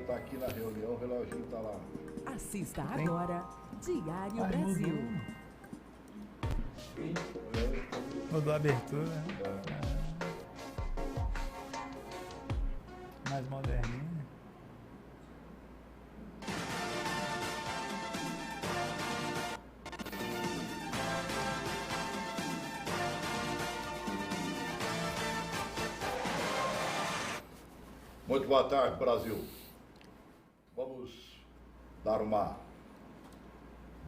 está aqui na reunião, o reloginho está lá. Assista agora Diário Brasil. Mudou a abertura. Mais moderninha. Muito boa tarde, Brasil. Vamos dar uma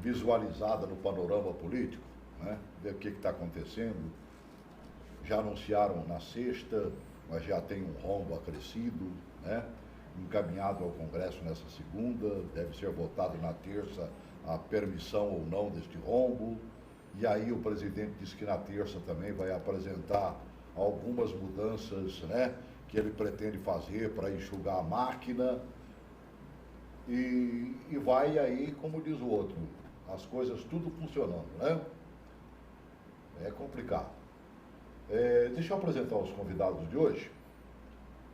visualizada no panorama político, né? Ver o que está acontecendo. Já anunciaram na sexta, mas já tem um rombo acrescido, né? Encaminhado ao Congresso nessa segunda, deve ser votado na terça a permissão ou não deste rombo. E aí o presidente disse que na terça também vai apresentar algumas mudanças, né, que ele pretende fazer para enxugar a máquina. E vai aí, como diz o outro, as coisas tudo funcionando, né? É complicado. Deixa eu apresentar os convidados de hoje.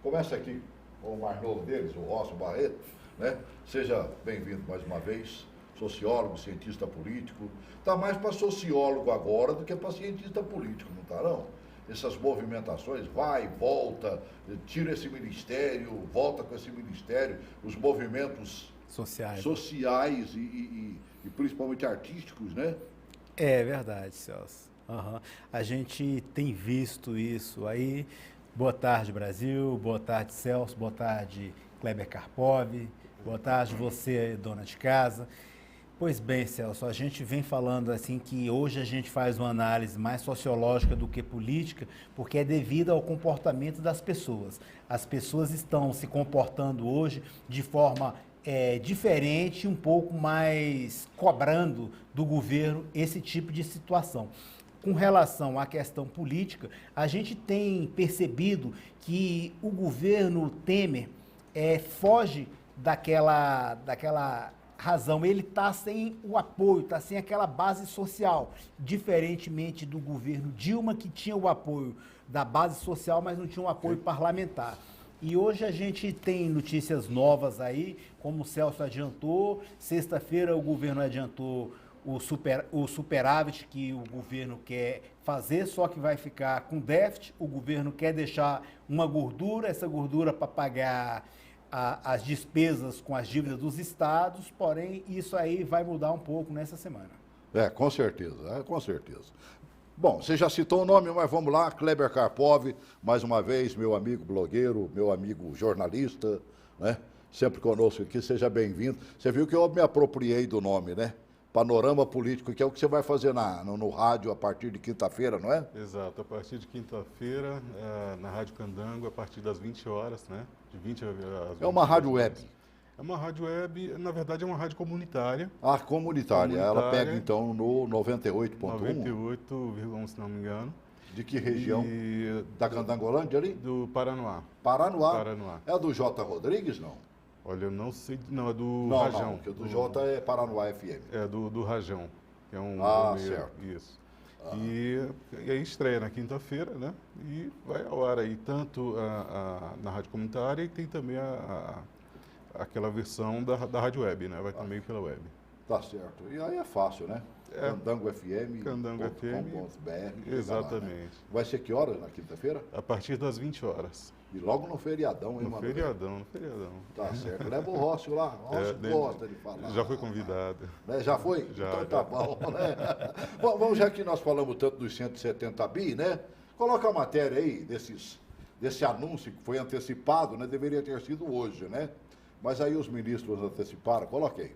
Começa aqui com o mais novo deles, o Rosso Barreto, né? Seja bem-vindo mais uma vez, sociólogo, cientista político. Está mais para sociólogo agora do que para cientista político, não está não? Essas movimentações, vai, volta, tira esse ministério, volta com esse ministério, os movimentos sociais e principalmente artísticos, né? É verdade, Celso. Uhum. A gente tem visto isso aí. Boa tarde, Brasil. Boa tarde, Celso. Boa tarde, Kleber Karpov. Boa tarde, você, dona de casa. Pois bem, Celso, a gente vem falando assim que hoje a gente faz uma análise mais sociológica do que política, porque é devido ao comportamento das pessoas. As pessoas estão se comportando hoje de forma diferente, um pouco mais cobrando do governo esse tipo de situação. Com relação à questão política, a gente tem percebido que o governo Temer foge daquela razão, ele está sem o apoio, está sem aquela base social, diferentemente do governo Dilma, que tinha o apoio da base social, mas não tinha o apoio parlamentar. E hoje a gente tem notícias novas aí, como o Celso adiantou, sexta-feira o governo adiantou o superávit que o governo quer fazer, só que vai ficar com déficit, o governo quer deixar uma gordura, essa gordura para pagar as despesas com as dívidas dos estados, porém isso aí vai mudar um pouco nessa semana. Com certeza, com certeza. Bom, você já citou o nome, mas vamos lá, Kleber Karpov, mais uma vez, meu amigo blogueiro, meu amigo jornalista, né? Sempre conosco aqui, seja bem-vindo. Você viu que eu me apropriei do nome, né? Panorama Político, que é o que você vai fazer no rádio a partir de quinta-feira, não é? Exato, a partir de quinta-feira, na Rádio Candango, a partir das 20 horas, né? De 20 às 20 É uma rádio web? É uma rádio web, na verdade é uma rádio comunitária. Ah, comunitária. Ela pega então no 98.1? 98,1, se não me engano. De que região? Da Candangolândia ali? Do Paranoá. Paranoá? É do J. Rodrigues, não? Olha, eu não sei, não, é do não, Rajão. Não, porque o do J é Paranoá FM. É do Rajão, que é um... certo. Isso. E aí estreia na quinta-feira, né? E vai ao ar aí tanto na rádio comunitária e tem também aquela versão da rádio web, né? Vai também pela web. Tá certo. E aí é fácil, né? Candango FM. Candangofm.com.br. Exatamente. Vai ser que horas na quinta-feira? A partir das 20 horas. E logo no feriadão, hein, mano? No feriadão. Tá certo. Leva o Rócio lá. O Rócio gosta de falar. Já foi convidado. Né? Já foi? Já. Então tá bom, né? Bom, já que nós falamos tanto dos 170 bi, né? Coloca a matéria aí desse anúncio que foi antecipado, né? Deveria ter sido hoje, né? Mas aí os ministros anteciparam. Coloquei.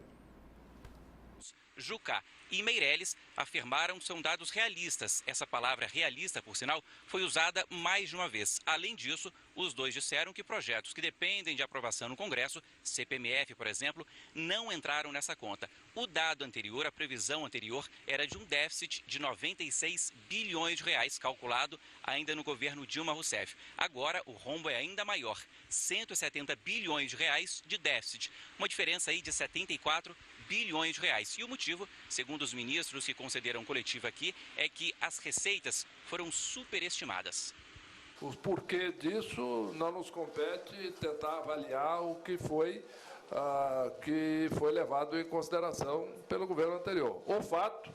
Jucá e Meirelles afirmaram que são dados realistas. Essa palavra realista, por sinal, foi usada mais de uma vez. Além disso, os dois disseram que projetos que dependem de aprovação no Congresso, CPMF, por exemplo, não entraram nessa conta. O dado anterior, a previsão anterior, era de um déficit de 96 bilhões de reais, calculado ainda no governo Dilma Rousseff. Agora, o rombo é ainda maior, 170 bilhões de reais de déficit, uma diferença aí de 74 bilhões de reais. E o motivo, segundo os ministros que concederam coletiva aqui, é que as receitas foram superestimadas. O porquê disso não nos compete tentar avaliar o que foi levado em consideração pelo governo anterior. O fato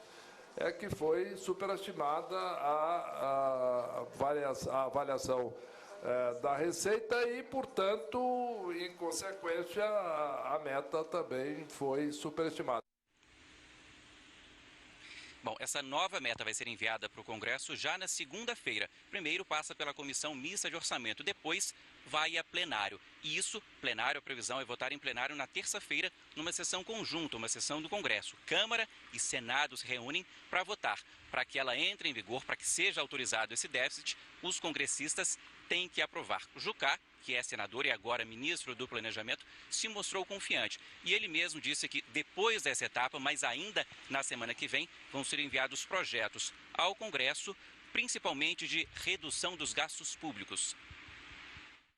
é que foi superestimada a avaliação da Receita e, portanto, em consequência, a meta também foi superestimada. Bom, essa nova meta vai ser enviada para o Congresso já na segunda-feira. Primeiro passa pela Comissão Mista de Orçamento, depois vai a plenário. E isso, plenário, a previsão é votar em plenário na terça-feira, numa sessão conjunta, uma sessão do Congresso. Câmara e Senado se reúnem para votar. Para que ela entre em vigor, para que seja autorizado esse déficit, os congressistas têm que aprovar. Jucá, que é senador e agora ministro do Planejamento, se mostrou confiante. E ele mesmo disse que depois dessa etapa, mas ainda na semana que vem, vão ser enviados projetos ao Congresso, principalmente de redução dos gastos públicos.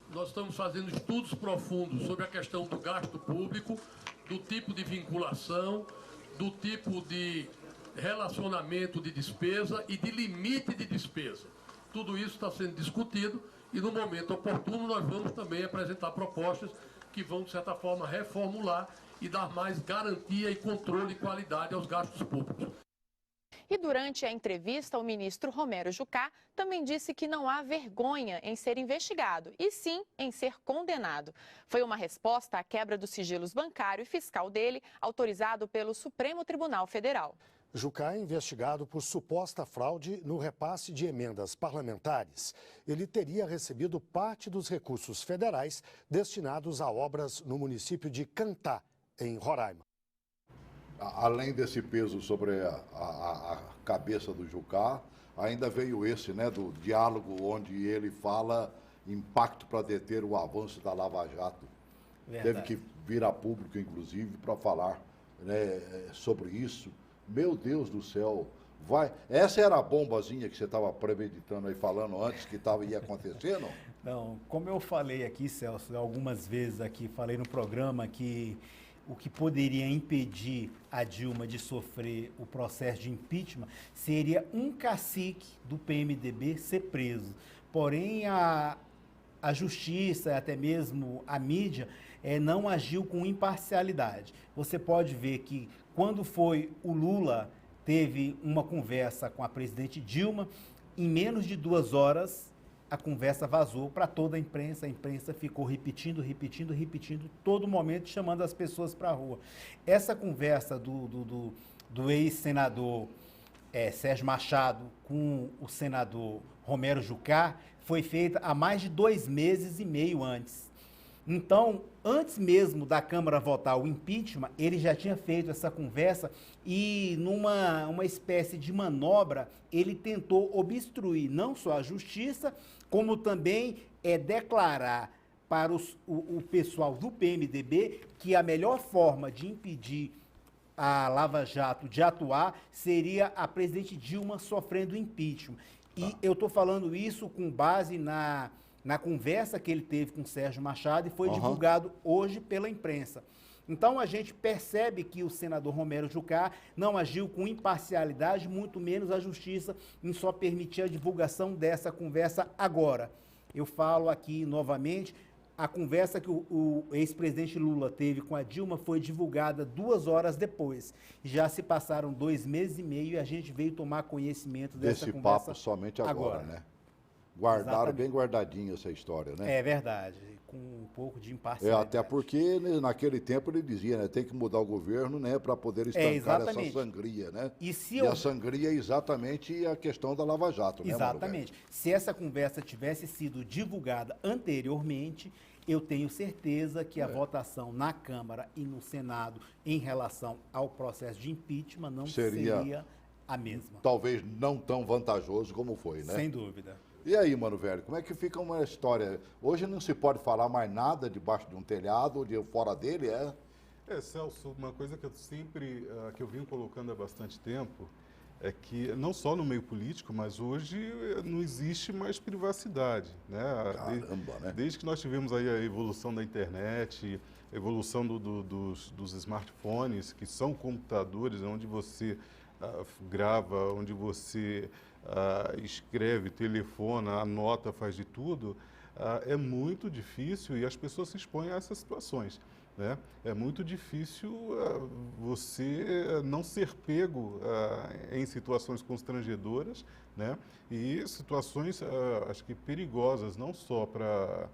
Nós estamos fazendo estudos profundos sobre a questão do gasto público, do tipo de vinculação, do tipo de relacionamento de despesa e de limite de despesa. Tudo isso está sendo discutido e, no momento oportuno, nós vamos também apresentar propostas que vão, de certa forma, reformular e dar mais garantia e controle e qualidade aos gastos públicos. E durante a entrevista, o ministro Romero Jucá também disse que não há vergonha em ser investigado, e sim em ser condenado. Foi uma resposta à quebra dos sigilos bancário e fiscal dele, autorizado pelo Supremo Tribunal Federal. Jucá é investigado por suposta fraude no repasse de emendas parlamentares. Ele teria recebido parte dos recursos federais destinados a obras no município de Cantá, em Roraima. Além desse peso sobre a cabeça do Jucá, ainda veio esse, né, do diálogo onde ele fala impacto para deter o avanço da Lava Jato. Verdade. Teve que vir a público, inclusive, para falar, né, sobre isso. Meu Deus do céu, vai. Essa era a bombazinha que você estava premeditando aí, falando antes que ia acontecendo? Não, como eu falei aqui, Celso, algumas vezes aqui, falei no programa que o que poderia impedir a Dilma de sofrer o processo de impeachment seria um cacique do PMDB ser preso. Porém, a justiça, até mesmo a mídia, não agiu com imparcialidade. Você pode ver que quando foi o Lula, teve uma conversa com a presidente Dilma, em menos de 2 horas, a conversa vazou para toda a imprensa ficou repetindo, todo momento, chamando as pessoas para a rua. Essa conversa do ex-senador Sérgio Machado com o senador Romero Jucá foi feita há mais de 2 meses e meio antes. Então, antes mesmo da Câmara votar o impeachment, ele já tinha feito essa conversa e, numa espécie de manobra, ele tentou obstruir não só a justiça, como também declarar para o pessoal do PMDB que a melhor forma de impedir a Lava Jato de atuar seria a presidente Dilma sofrendo impeachment. E eu estou falando isso com base na conversa que ele teve com o Sérgio Machado e foi divulgado hoje pela imprensa. Então, a gente percebe que o senador Romero Jucá não agiu com imparcialidade, muito menos a justiça, em só permitir a divulgação dessa conversa agora. Eu falo aqui novamente, a conversa que o ex-presidente Lula teve com a Dilma foi divulgada 2 horas depois. Já se passaram 2 meses e meio e a gente veio tomar conhecimento dessa conversa agora. Desse papo somente agora, né? Guardaram Exatamente. Bem guardadinho essa história, né? É verdade, com um pouco de imparcialidade. Até porque naquele tempo ele dizia, né, tem que mudar o governo, né, para poder estancar essa sangria, né? E a sangria é exatamente a questão da Lava Jato, né? Exatamente. Se essa conversa tivesse sido divulgada anteriormente, eu tenho certeza que a votação na Câmara e no Senado em relação ao processo de impeachment não seria a mesma. Talvez não tão vantajoso como foi, né? Sem dúvida. E aí, mano velho, como é que fica uma história? Hoje não se pode falar mais nada debaixo de um telhado ou de fora dele, Celso, uma coisa que eu sempre, que eu venho colocando há bastante tempo, é que não só no meio político, mas hoje não existe mais privacidade, né? Caramba, né? Desde que nós tivemos aí a evolução da internet, a evolução dos smartphones, que são computadores onde você grava, onde você escreve, telefona, anota, faz de tudo, é muito difícil e as pessoas se expõem a essas situações. Né? É muito difícil você não ser pego em situações constrangedoras, né? E situações, acho que perigosas, não só para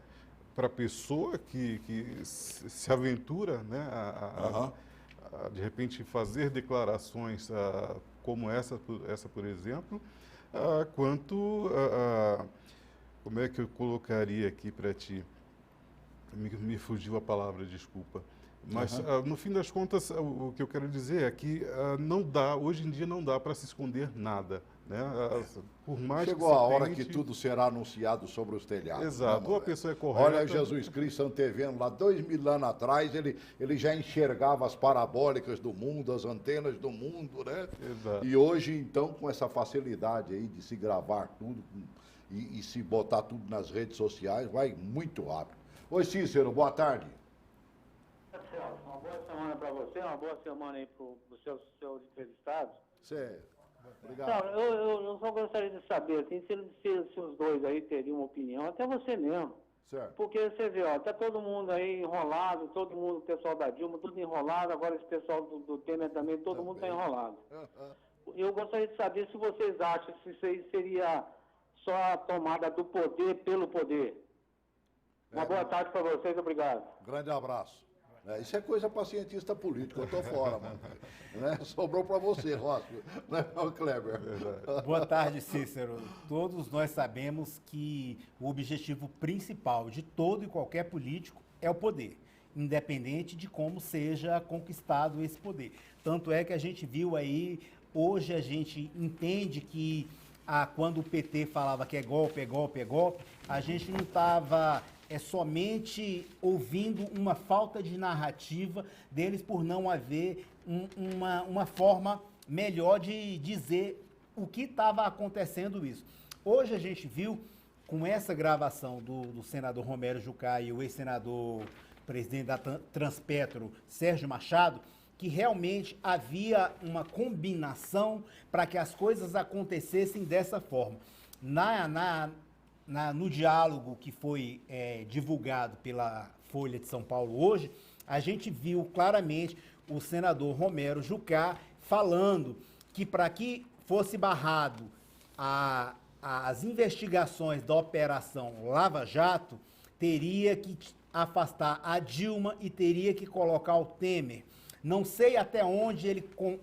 a pessoa que se aventura, né? De repente fazer declarações como essa, por exemplo, quanto como é que eu colocaria aqui para ti? Me fugiu a palavra, desculpa. Mas, no fim das contas, o que eu quero dizer é que não dá, hoje em dia não dá para se esconder nada. Né? Por mais Chegou que a hora tente... que tudo será anunciado sobre os telhados. Exato, ou a pessoa é correta... Olha, Jesus Cristo antevendo lá 2000 anos atrás, ele já enxergava as parabólicas do mundo, as antenas do mundo, né? Exato. E hoje, então, com essa facilidade aí de se gravar tudo e se botar tudo nas redes sociais, vai muito rápido. Oi, Cícero, boa tarde. Uma boa semana para você, uma boa semana aí para os seus entrevistados. Certo. Obrigado. Não, eu só gostaria de saber assim, se os dois aí teriam uma opinião, até você mesmo. Certo. Porque você vê, ó, tá todo mundo aí enrolado, todo mundo, o pessoal da Dilma, tudo enrolado, agora esse pessoal do Temer também, todo mundo está enrolado. Eu gostaria de saber se vocês acham que isso aí seria só a tomada do poder pelo poder. Uma boa tarde para vocês, obrigado. Grande abraço. Isso é coisa para cientista político, eu tô fora, mano. Né? Sobrou para você, Rosco, né, Kleber? Boa tarde, Cícero. Todos nós sabemos que o objetivo principal de todo e qualquer político é o poder, independente de como seja conquistado esse poder. Tanto é que a gente viu aí, hoje a gente entende que quando o PT falava que é golpe, a gente não estava somente ouvindo uma falta de narrativa deles por não haver uma forma melhor de dizer o que estava acontecendo isso. Hoje a gente viu, com essa gravação do senador Romero Jucá e o ex-senador presidente da Transpetro, Sérgio Machado, que realmente havia uma combinação para que as coisas acontecessem dessa forma. No diálogo que foi divulgado pela Folha de São Paulo hoje, a gente viu claramente o senador Romero Jucá falando que para que fosse barrado as investigações da Operação Lava Jato, teria que afastar a Dilma e teria que colocar o Temer. Não sei até onde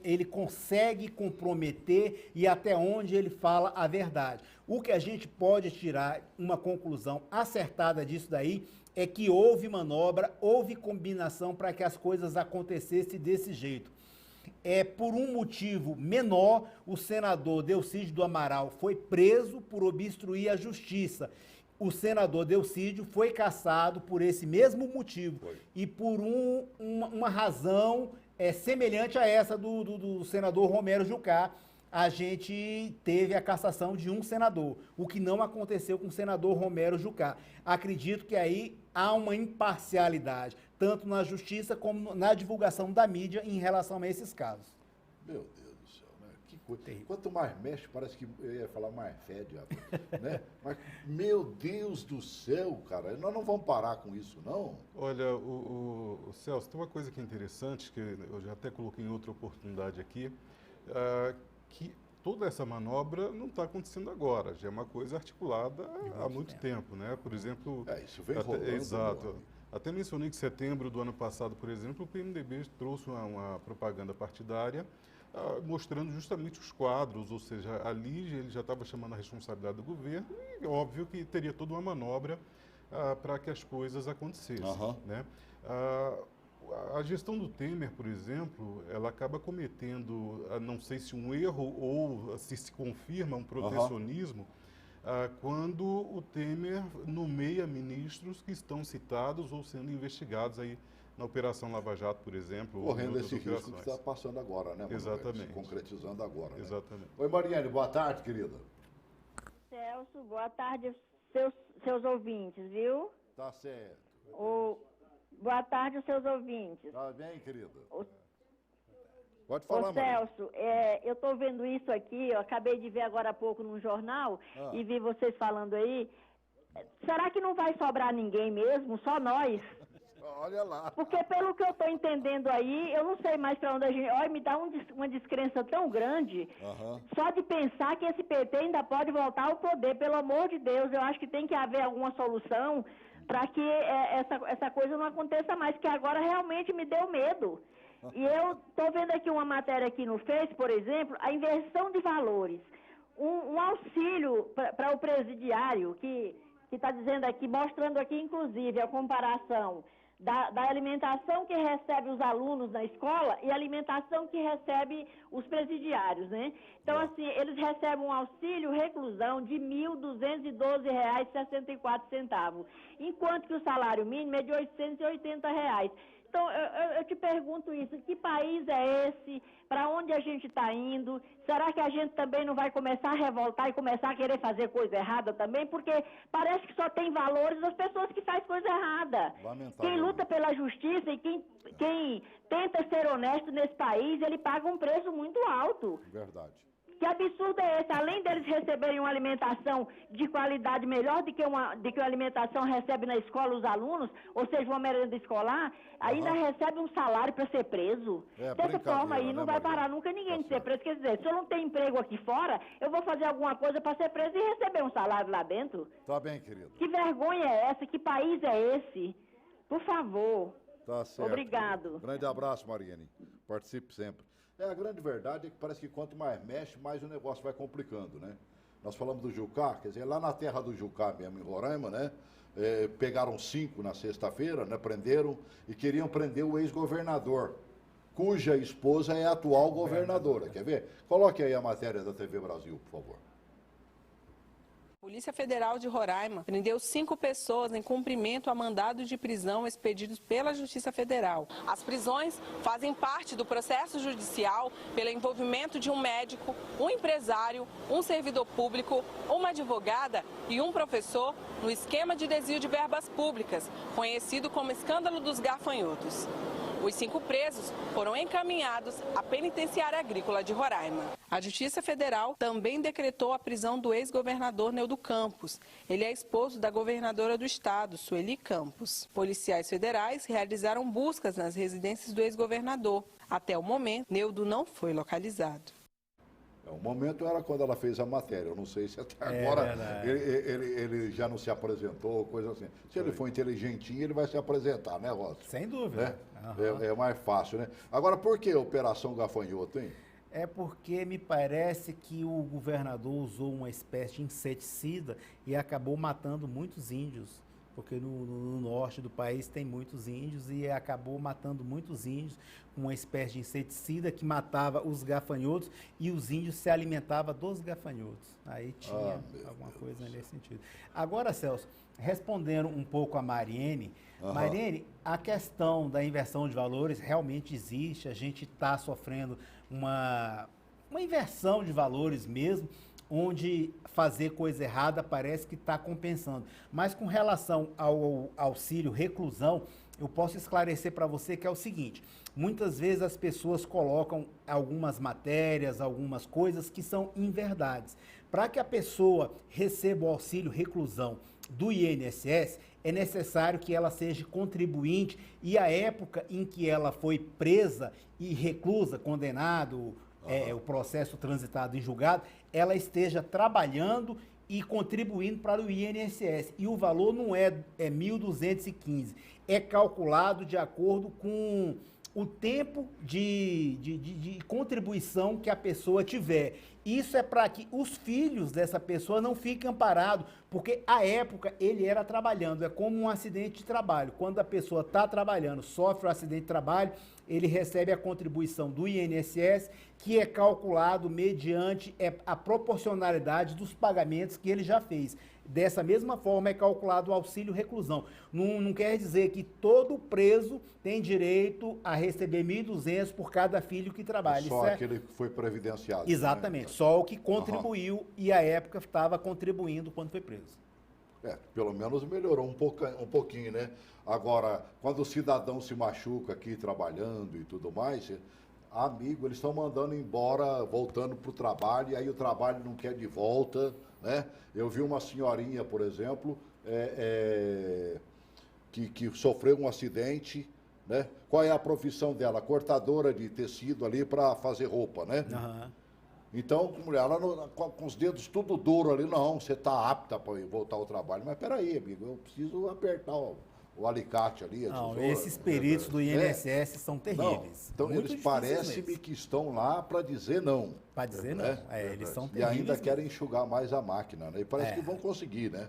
ele consegue comprometer e até onde ele fala a verdade. O que a gente pode tirar uma conclusão acertada disso daí é que houve manobra, houve combinação para que as coisas acontecessem desse jeito. Por um motivo menor, o senador Delcídio do Amaral foi preso por obstruir a justiça. O senador Delcídio foi cassado por esse mesmo motivo e por uma razão semelhante a essa do senador Romero Jucá. A gente teve a cassação de um senador, o que não aconteceu com o senador Romero Jucá. Acredito que aí há uma imparcialidade, tanto na justiça como na divulgação da mídia em relação a esses casos. Meu Deus do céu, né? Que coisa. Quanto mais mexe, parece que eu ia falar mais fede, né? Mas, meu Deus do céu, cara, nós não vamos parar com isso, não? Olha, o Celso, tem uma coisa que é interessante, que eu já até coloquei em outra oportunidade aqui, que toda essa manobra não está acontecendo agora, já é uma coisa articulada há muito tempo, né? Por exemplo... isso vem rolando. Exato. Até mencionei que em setembro do ano passado, por exemplo, o PMDB trouxe uma propaganda partidária mostrando justamente os quadros, ou seja, ali ele já estava chamando a responsabilidade do governo e óbvio que teria toda uma manobra para que as coisas acontecessem, né? A gestão do Temer, por exemplo, ela acaba cometendo, não sei se um erro ou se confirma um protecionismo, quando o Temer nomeia ministros que estão citados ou sendo investigados aí na Operação Lava Jato, por exemplo. Correndo esse risco que está passando agora, né, Manuel? Exatamente. Se concretizando agora, né? Exatamente. Oi, Mariane, boa tarde, querida. Celso, boa tarde, seus ouvintes, viu? Tá certo. Boa tarde aos seus ouvintes. Tá bem, querida? Pode falar, Ô, Celso, eu estou vendo isso aqui, eu acabei de ver agora há pouco no jornal e vi vocês falando aí. Será que não vai sobrar ninguém mesmo, só nós? Olha lá. Porque pelo que eu estou entendendo aí, eu não sei mais para onde a gente... Olha, me dá uma descrença tão grande, só de pensar que esse PT ainda pode voltar ao poder. Pelo amor de Deus, eu acho que tem que haver alguma solução para que essa coisa não aconteça mais, que agora realmente me deu medo. E eu estou vendo aqui uma matéria aqui no Face, por exemplo, a inversão de valores. Um auxílio para o presidiário, que está dizendo aqui, mostrando aqui, inclusive, a comparação da alimentação que recebe os alunos na escola e a alimentação que recebe os presidiários, né? Então, assim, eles recebem um auxílio reclusão de R$ 1.212,64, enquanto que o salário mínimo é de R$ 880. Então, eu te pergunto isso, que país é esse? Para onde a gente está indo? Será que a gente também não vai começar a revoltar e começar a querer fazer coisa errada também? Porque parece que só tem valores as pessoas que fazem coisa errada. Quem luta pela justiça e quem tenta ser honesto nesse país, ele paga um preço muito alto. Verdade. Que absurdo é esse? Além deles receberem uma alimentação de qualidade melhor do que a alimentação recebe na escola os alunos, ou seja, uma merenda escolar, ainda recebe um salário para ser preso. Dessa forma aí não vai parar nunca ninguém de ser preso. Quer dizer, se eu não tenho emprego aqui fora, eu vou fazer alguma coisa para ser preso e receber um salário lá dentro. Tá bem, querido. Que vergonha é essa? Que país é esse? Por favor. Tá certo. Obrigado. Grande abraço, Mariane. Participe sempre. A grande verdade é que parece que quanto mais mexe, mais o negócio vai complicando, né? Nós falamos do Jucá, quer dizer, lá na terra do Jucá mesmo, em Roraima, né? Pegaram 5 na sexta-feira, né? Prenderam e queriam prender o ex-governador, cuja esposa é a atual governadora. Quer ver? Coloque aí a matéria da TV Brasil, por favor. A Polícia Federal de Roraima prendeu 5 pessoas em cumprimento a mandados de prisão expedidos pela Justiça Federal. As prisões fazem parte do processo judicial pelo envolvimento de um médico, um empresário, um servidor público, uma advogada e um professor no esquema de desvio de verbas públicas, conhecido como escândalo dos gafanhotos. Os 5 presos foram encaminhados à Penitenciária Agrícola de Roraima. A Justiça Federal também decretou a prisão do ex-governador Neudo Campos. Ele é esposo da governadora do estado, Sueli Campos. Policiais federais realizaram buscas nas residências do ex-governador. Até o momento, Neudo não foi localizado. O momento era quando ela fez a matéria. Eu não sei se até agora ele já não se apresentou, coisa assim. Se ele for inteligentinho, ele vai se apresentar, né, Rosa? Sem dúvida. Né? É mais fácil, né? Agora, por que Operação Gafanhoto, hein? É porque me parece que o governador usou uma espécie de inseticida e acabou matando muitos índios. Porque no norte do país tem muitos índios e acabou matando muitos índios com uma espécie de inseticida que matava os gafanhotos e os índios se alimentavam dos gafanhotos. Aí tinha alguma coisa nesse sentido. Agora, Celso, respondendo um pouco a Mariene, Mariene, a questão da inversão de valores realmente existe, a gente está sofrendo uma inversão de valores mesmo, onde fazer coisa errada parece que está compensando. Mas com relação ao auxílio reclusão, eu posso esclarecer para você que é o seguinte: muitas vezes as pessoas colocam algumas matérias, algumas coisas que são inverdades. Para que a pessoa receba o auxílio reclusão do INSS, é necessário que ela seja contribuinte e a época em que ela foi presa e reclusa, condenado, o processo transitado em julgado, ela esteja trabalhando e contribuindo para o INSS. E o valor não é 1.215, é calculado de acordo com o tempo de contribuição que a pessoa tiver. Isso é para que os filhos dessa pessoa não fiquem amparados, porque à época ele era trabalhando, é como um acidente de trabalho. Quando a pessoa está trabalhando, sofre um acidente de trabalho, ele recebe a contribuição do INSS, que é calculado mediante a proporcionalidade dos pagamentos que ele já fez. Dessa mesma forma é calculado o auxílio reclusão. Não quer dizer que todo preso tem direito a receber 1.200 por cada filho que trabalha. Só aquele que foi previdenciado. Exatamente, né? Só o que contribuiu e à época estava contribuindo quando foi preso. Pelo menos melhorou um pouquinho, né? Agora, quando o cidadão se machuca aqui trabalhando e tudo mais, Amigo, eles estão mandando embora, voltando para o trabalho, e aí o trabalho não quer de volta, né? Eu vi uma senhorinha, por exemplo, que sofreu um acidente, né? Qual é a profissão dela? Cortadora de tecido ali para fazer roupa, né? Aham. Então, ela com os dedos tudo duro ali, não, você está apta para voltar ao trabalho. Mas peraí, amigo, eu preciso apertar o alicate ali. Não, tesoura, esses peritos do INSS são terríveis. Não, então, muito eles difíceis parecem-me mesmo. que estão lá para dizer não. Para dizer não. né? Eles são E terríveis. ainda querem mesmo. enxugar mais a máquina, né? E parece É. que vão conseguir, né?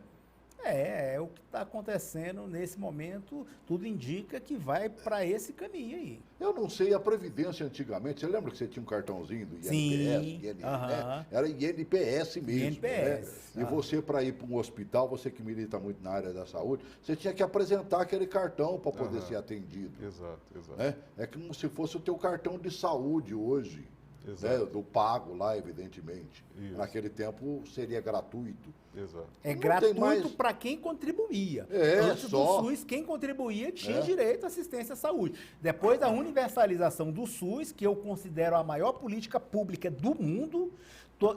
É o que está acontecendo nesse momento, tudo indica que vai para esse caminho aí. Eu não sei, a Previdência antigamente, você lembra que você tinha um cartãozinho do INPS? Sim, né? aham. Era INPS mesmo. INPS, Né? E você, para ir para um hospital, você que milita muito na área da saúde, você tinha que apresentar aquele cartão para poder ser atendido. Exato, exato. Né? É como se fosse o teu cartão de saúde hoje. Né? Exato. Do pago lá, evidentemente. Isso. Naquele tempo seria gratuito. Exato. É Não tem gratuito mais- para quem contribuía. É, Antes só. do SUS, quem contribuía tinha É. direito à assistência à saúde. Depois da universalização do SUS, que eu considero a maior política pública do mundo,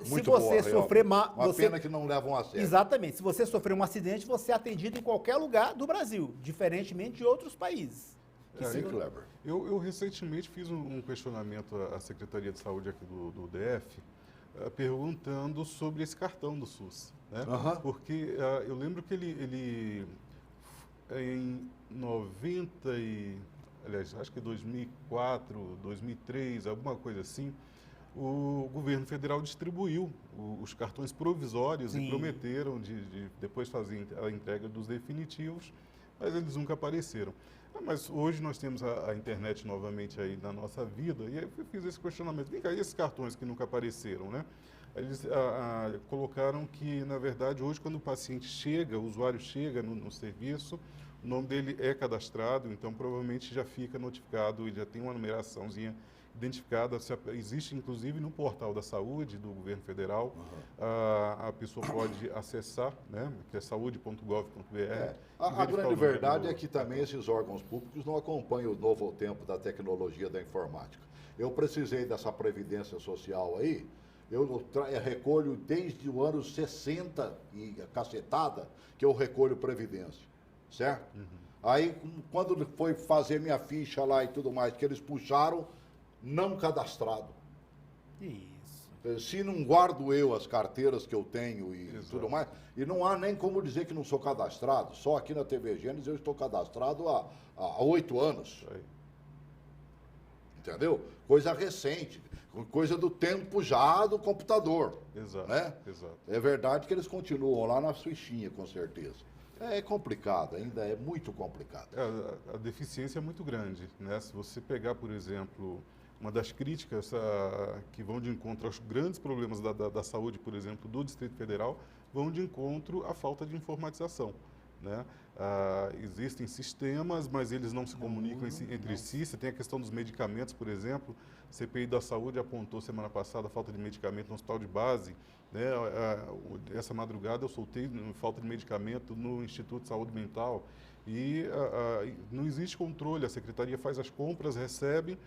se Muito você boa, sofrer Uma você pena que não levam a sério. Exatamente. Se você sofrer um acidente, você é atendido em qualquer lugar do Brasil, diferentemente de outros países. Sim, Kleber. Eu recentemente fiz um questionamento à Secretaria de Saúde aqui do DF, perguntando sobre esse cartão do SUS. Né? Aham. Porque eu lembro que ele em 90 e... Aliás, acho que 2004, 2003, alguma coisa assim, o governo federal distribuiu os cartões provisórios Sim. e prometeram de depois fazer a entrega dos definitivos, mas eles nunca apareceram. Mas hoje nós temos a internet novamente aí na nossa vida, e aí eu fiz esse questionamento. Vem cá, e esses cartões que nunca apareceram, né? Eles colocaram que, na verdade, hoje quando o paciente chega, o usuário chega no serviço, o nome dele é cadastrado, então provavelmente já fica notificado, ele já tem uma numeraçãozinha identificada, existe inclusive no portal da saúde do governo federal, a pessoa pode acessar, né, que é saude.gov.br. A grande verdade é que também esses órgãos públicos não acompanham o novo tempo da tecnologia da informática. Eu precisei dessa previdência social aí, eu recolho desde o ano 60 e a cacetada que eu recolho previdência, certo? Aí, quando foi fazer minha ficha lá e tudo mais, que eles puxaram, não cadastrado. Isso. Se não guardo eu as carteiras que eu tenho e Exato. tudo mais, e não há nem como dizer que não sou cadastrado, só aqui na TV Gênesis eu estou cadastrado há 8 anos. Aí. Entendeu? Coisa recente, coisa do tempo já do computador. Exato, Né? exato. É verdade que eles continuam lá na fichinha, com certeza. É complicado, ainda é muito complicado. A deficiência é muito grande, né? Se você pegar, por exemplo, uma das críticas que vão de encontro aos grandes problemas da saúde, por exemplo, do Distrito Federal, vão de encontro à falta de informatização, né? Existem sistemas, mas eles não se comunicam entre si. Você tem a questão dos medicamentos, por exemplo. A CPI da Saúde apontou semana passada a falta de medicamento no hospital de base. Né? Essa madrugada eu soltei falta de medicamento no Instituto de Saúde Mental. E não existe controle. A secretaria faz as compras, recebe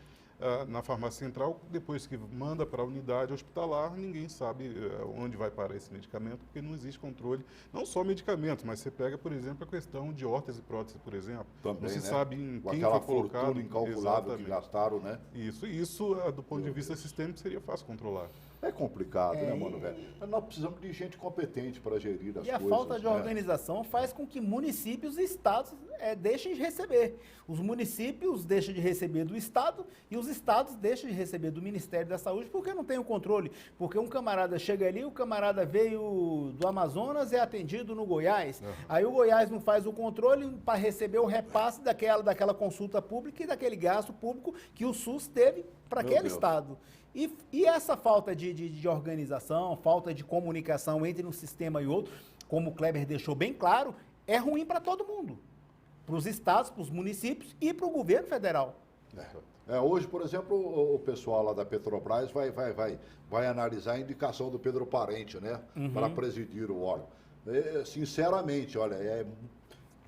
na farmácia central, depois que manda para a unidade hospitalar, ninguém sabe onde vai parar esse medicamento, porque não existe controle, não só medicamentos, mas você pega, por exemplo, a questão de órtese e prótese, por exemplo. Também, não se né? sabe em Com quem aquela foi colocado. fortuna incalculável que Exatamente. gastaram, né? Isso do ponto de vista sistêmico, seria fácil controlar. É complicado, né, mano, velho? Mas nós precisamos de gente competente para gerir as E coisas. a falta de né? organização faz com que municípios e estados deixem de receber. Os municípios deixam de receber do Estado e os estados deixam de receber do Ministério da Saúde porque não tem o controle. Porque um camarada chega ali, o camarada veio do Amazonas e é atendido no Goiás. Aí o Goiás não faz o controle para receber o repasse daquela consulta pública e daquele gasto público que o SUS teve para Meu aquele Deus. estado. E essa falta de organização, falta de comunicação entre um sistema e outro, como o Kleber deixou bem claro, é ruim para todo mundo. Para os estados, para os municípios e para o governo federal. Hoje, por exemplo, o pessoal lá da Petrobras vai analisar a indicação do Pedro Parente, né? Para presidir o órgão. Sinceramente, olha,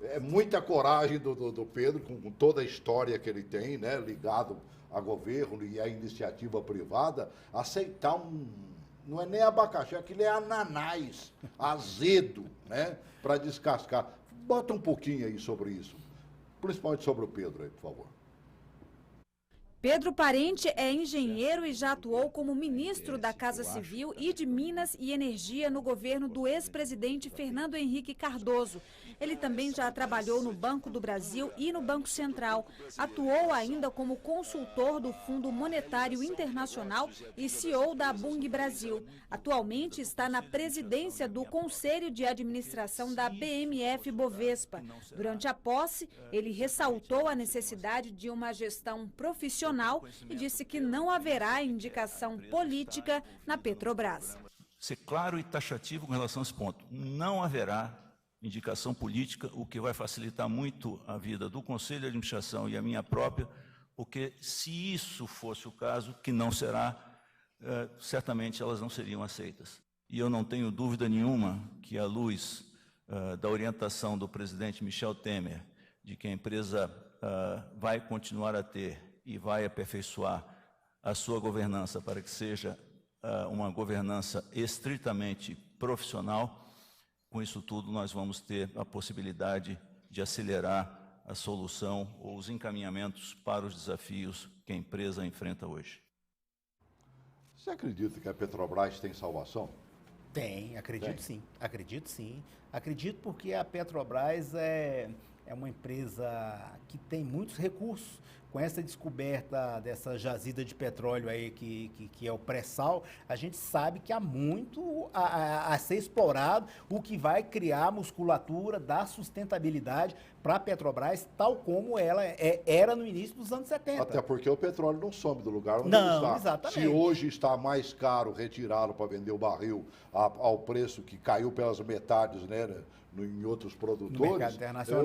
É muita coragem do Pedro, com toda a história que ele tem, né, ligado a governo e a iniciativa privada, aceitar não é nem abacaxi, aquilo é ananás, azedo, né, para descascar. Bota um pouquinho aí sobre isso, principalmente sobre o Pedro aí, por favor. Pedro Parente é engenheiro e já atuou como ministro da Casa Civil e de Minas e Energia no governo do ex-presidente Fernando Henrique Cardoso. Ele também já trabalhou no Banco do Brasil e no Banco Central. Atuou ainda como consultor do Fundo Monetário Internacional e CEO da Bung Brasil. Atualmente está na presidência do Conselho de Administração da BMF Bovespa. Durante a posse, ele ressaltou a necessidade de uma gestão profissional e disse que não haverá indicação política na Petrobras. Ser claro e taxativo com relação a esse ponto. Não haverá indicação política, o que vai facilitar muito a vida do Conselho de Administração e a minha própria, porque se isso fosse o caso, que não será, certamente elas não seriam aceitas. E eu não tenho dúvida nenhuma que, à luz da orientação do presidente Michel Temer, de que a empresa vai continuar a ter e vai aperfeiçoar a sua governança para que seja uma governança estritamente profissional. Com isso tudo, nós vamos ter a possibilidade de acelerar a solução ou os encaminhamentos para os desafios que a empresa enfrenta hoje. Você acredita que a Petrobras tem salvação? Tem, acredito sim. Acredito sim. Acredito porque a Petrobras é uma empresa que tem muitos recursos. Com essa descoberta dessa jazida de petróleo aí que é o pré-sal, a gente sabe que há muito a ser explorado, o que vai criar a musculatura da sustentabilidade para a Petrobras, tal como ela era no início dos anos 70. Até porque o petróleo não some do lugar onde não, ele está. Exatamente. Se hoje está mais caro retirá-lo para vender o barril ao preço que caiu pelas metades, né, em outros produtores,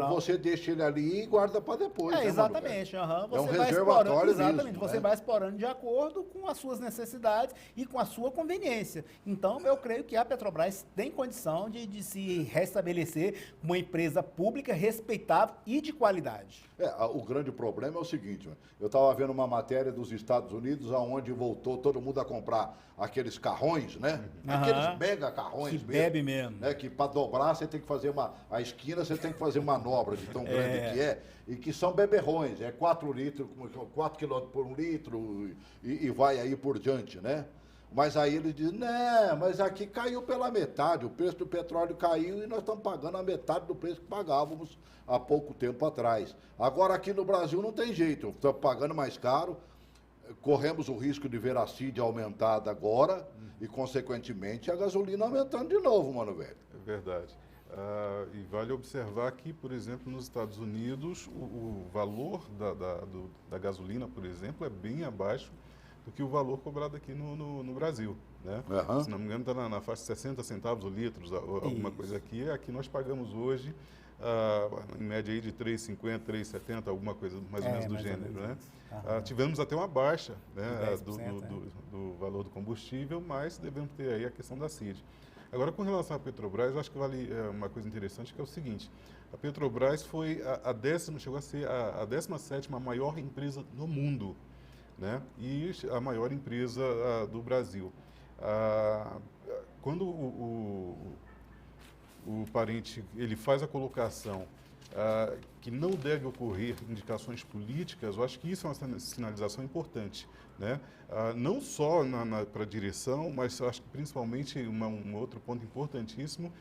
você deixa ele ali e guarda para depois. Exatamente. Você um reservatório exatamente. mesmo, você vai explorando de acordo com as suas necessidades e com a sua conveniência. Então, eu creio que a Petrobras tem condição de se restabelecer uma empresa pública respeitável e de qualidade. O grande problema é o seguinte, eu estava vendo uma matéria dos Estados Unidos onde voltou todo mundo a comprar aqueles carrões, né? Aqueles mega carrões que bebe mesmo. Né? Que para dobrar você tem que fazer a esquina, você tem que fazer manobra de tão grande que é, e que são beberrões, 4 litros, 4 quilômetros por 1 litro e vai aí por diante, né? Mas aí eles dizem, não, mas aqui caiu pela metade, o preço do petróleo caiu e nós estamos pagando a metade do preço que pagávamos há pouco tempo atrás. Agora aqui no Brasil não tem jeito, estamos pagando mais caro, corremos o risco de ver a CID aumentada agora e, consequentemente, a gasolina aumentando de novo, mano, velho. É verdade. E vale observar que, por exemplo, nos Estados Unidos, o valor da gasolina, por exemplo, é bem abaixo do que o valor cobrado aqui no Brasil, né? Se não me engano, está na faixa de 60 centavos o litro, alguma coisa aqui. Aqui nós pagamos hoje, em média aí de 3,50, 3,70, alguma coisa mais ou menos do gênero, né? Tivemos até uma baixa, né, do valor do combustível, mas devemos ter aí a questão da CID. Agora, com relação à Petrobras, eu acho que vale uma coisa interessante, que é o seguinte: a Petrobras foi chegou a ser a 17ª maior empresa no mundo, né? E a maior empresa do Brasil. Quando o Parente ele faz a colocação que não deve ocorrer indicações políticas, eu acho que isso é uma sinalização importante, né? Não só para a direção, mas eu acho que principalmente um outro ponto importantíssimo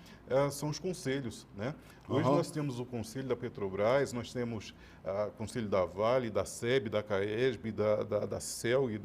são os conselhos, né? Hoje nós temos o Conselho da Petrobras, nós temos o Conselho da Vale, da SEB, da CAESB, da CELG,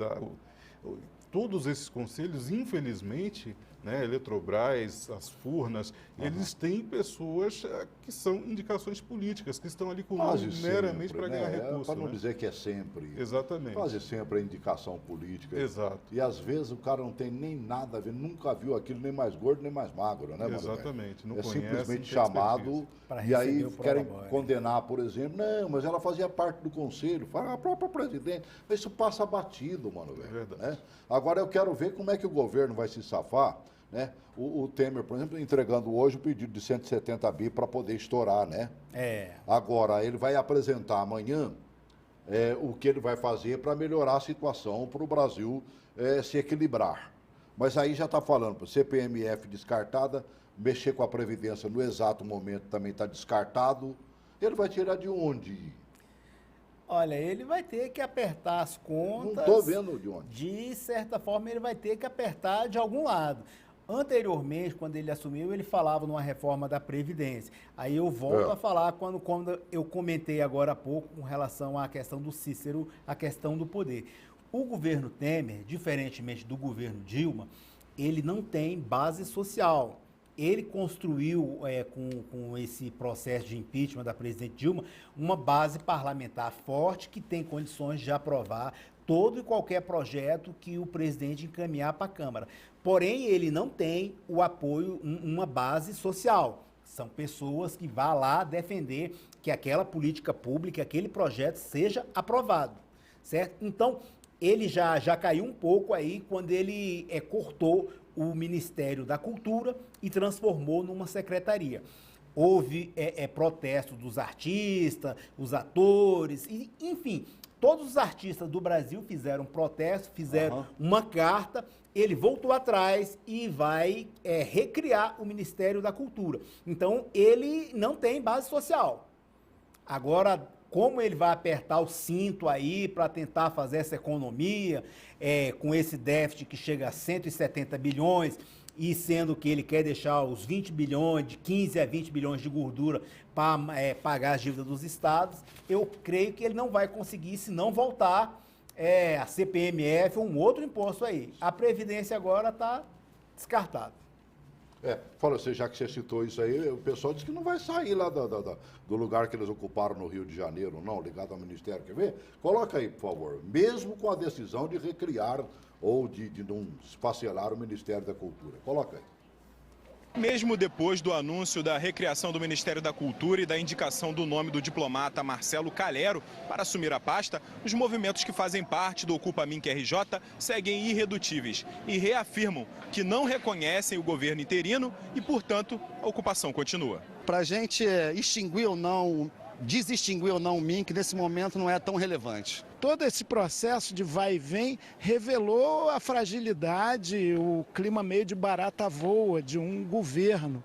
todos esses conselhos, infelizmente, né, Eletrobras, as Furnas, eles têm pessoas que são indicações políticas, que estão ali conosco meramente para ganhar recursos. Para não dizer que é sempre. Exatamente. Quase sempre a indicação política. Exato. E às vezes o cara não tem nem nada a ver, nunca viu aquilo, nem mais gordo, nem mais magro, né, exatamente. Não conhece, simplesmente chamado e aí querem condenar, por exemplo. Não, mas ela fazia parte do conselho, fala a própria presidente. Mas isso passa batido, mano, velho. É verdade. Né? Agora eu quero ver como é que o governo vai se safar né? O Temer, por exemplo, entregando hoje o pedido de 170 bi para poder estourar, né? Agora, ele vai apresentar amanhã o que ele vai fazer para melhorar a situação para o Brasil se equilibrar. Mas aí já está falando, CPMF descartada, mexer com a Previdência no exato momento também está descartado. Ele vai tirar de onde? Olha, ele vai ter que apertar as contas. Não estou vendo de onde. De certa forma, ele vai ter que apertar de algum lado. Anteriormente, quando ele assumiu, ele falava numa reforma da Previdência. Aí eu volto a falar quando eu comentei agora há pouco com relação à questão do Cícero, a questão do poder. O governo Temer, diferentemente do governo Dilma, ele não tem base social. Ele construiu, com esse processo de impeachment da presidente Dilma, uma base parlamentar forte que tem condições de aprovar todo e qualquer projeto que o presidente encaminhar para a Câmara. Porém, ele não tem o apoio, uma base social. São pessoas que vão lá defender que aquela política pública, aquele projeto seja aprovado, certo? Então, ele já caiu um pouco aí quando ele cortou o Ministério da Cultura e transformou numa secretaria. Houve protesto dos artistas, os atores, enfim, todos os artistas do Brasil fizeram protesto, fizeram uma carta, ele voltou atrás e vai recriar o Ministério da Cultura. Então, ele não tem base social. Agora, como ele vai apertar o cinto aí para tentar fazer essa economia, com esse déficit que chega a 170 bilhões, e sendo que ele quer deixar os 20 bilhões, de 15 a 20 bilhões de gordura para pagar as dívidas dos estados, eu creio que ele não vai conseguir, se não voltar a CPMF ou um outro imposto aí. A Previdência agora está descartada. Fala você, já que você citou isso aí, o pessoal disse que não vai sair lá do lugar que eles ocuparam no Rio de Janeiro, não, ligado ao Ministério. Quer ver? Coloca aí, por favor. Mesmo com a decisão de recriar ou de não esfacelar o Ministério da Cultura. Coloca aí. Mesmo depois do anúncio da recriação do Ministério da Cultura e da indicação do nome do diplomata Marcelo Calero para assumir a pasta, os movimentos que fazem parte do Ocupa Minc RJ seguem irredutíveis e reafirmam que não reconhecem o governo interino e, portanto, a ocupação continua. Para a gente extinguir ou não, desextinguir ou não o Minc, nesse momento não é tão relevante. Todo esse processo de vai e vem revelou a fragilidade, o clima meio de barata voa de um governo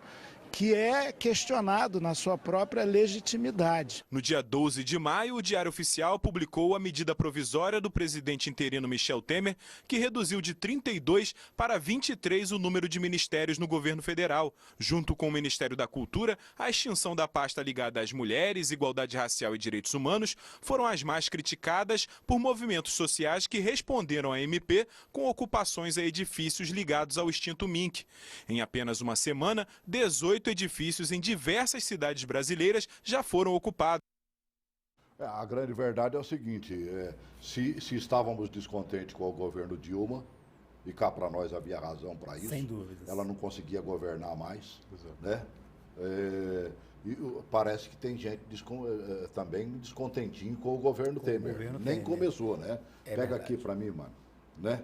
que é questionado na sua própria legitimidade. No dia 12 de maio, o Diário Oficial publicou a medida provisória do presidente interino Michel Temer, que reduziu de 32 para 23 o número de ministérios no governo federal. Junto com o Ministério da Cultura, a extinção da pasta ligada às mulheres, igualdade racial e direitos humanos foram as mais criticadas por movimentos sociais que responderam à MP com ocupações a edifícios ligados ao extinto Minc. Em apenas uma semana, 18 edifícios em diversas cidades brasileiras já foram ocupados. A grande verdade é o seguinte, se estávamos descontentes com o governo Dilma, e cá para nós havia razão para isso, sem dúvidas, ela não conseguia governar mais, né? E parece que tem gente também descontentinho com o governo Temer. Nem começou, né? Pega verdade. Aqui para mim, mano, né?